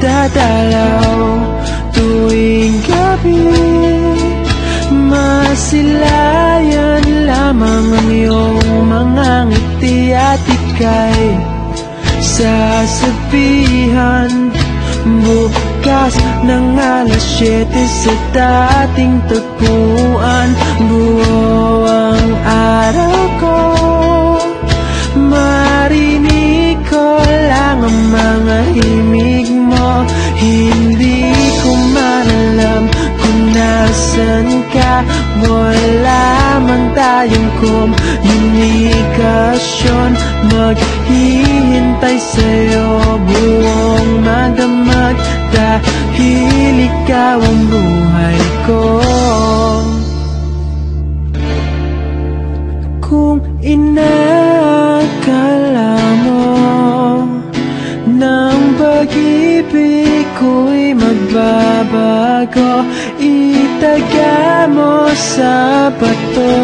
dadalaw tuwing gabi. Masilayan lamang ang iyong mga ngiti at ika'y sasabihan bukas ng alas 7 sa dating tagpuan. Buo ang araw ko, marinig ko lang ang mga himig mo. Hindi ko man alam kung nasan ka, wala man tayong komunikasyon. Maghihintay sa'yo buong magdamag dahil ikaw ang buhay ko. Kung inakala mo ng pag-ibig ko'y magbabago, itaga mo sa bato.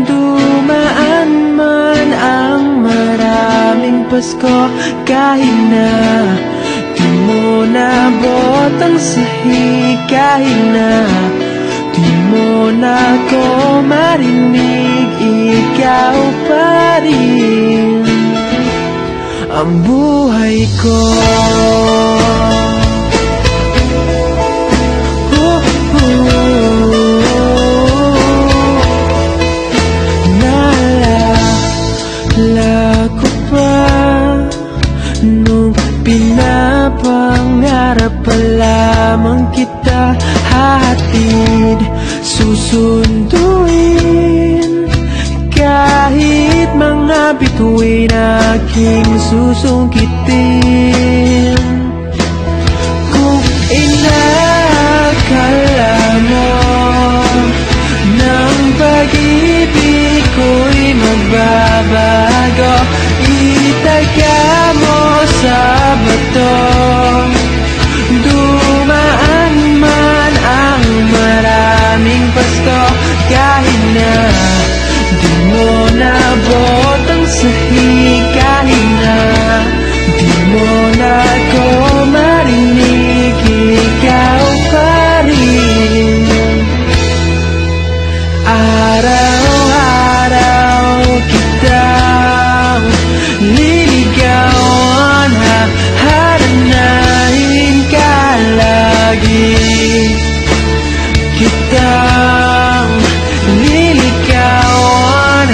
Dumaan man ang maraming Pasko, kahit na di mo nabot ang sahig, kahit na di mo na ko marinig, ikaw pa rin ang buhay ko. Naalala ko pa nung pinapangarap pa lamang kita, hatid susunduin kahit mga bituin aking susungkitin. Kung inakala mo ng pag-ibig ko'y magbabago, itaga mo sa bato. Dumaan man ang maraming Pasko, kahit na di mo nabot ang sahig, kahit na di mo na ko marinig, ikaw pa rin. Araw-araw kitang liligawan, haharanahin ka lagi. Kitang liligawan,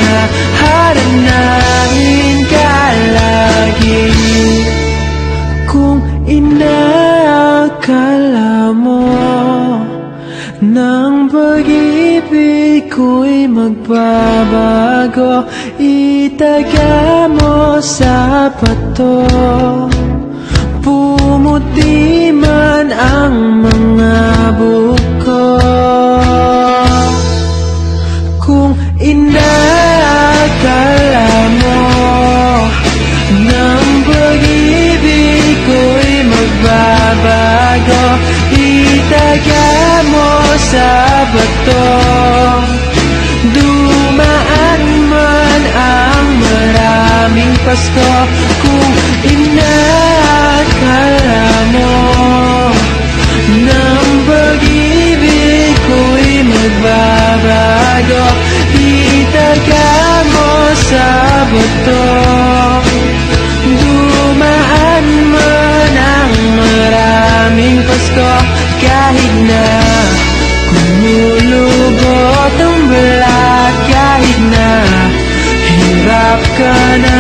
haharanahin ka lagi. Kung inakala mo ng pag-ibig ko'y magbabago, itaga mo sa bato. Pumuti man ang mga buko, kung inakala mo ng pag-ibig ko'y magbabago, itaga mo sa bato. Dumaan man ang maraming Pasko, kung inakala mo ng pag-ibig ko'y magbabago, itaga mo sa bato. Dumaan man ang maraming Pasko, kahit na kumulubot ang balat, kahit na hirap ka na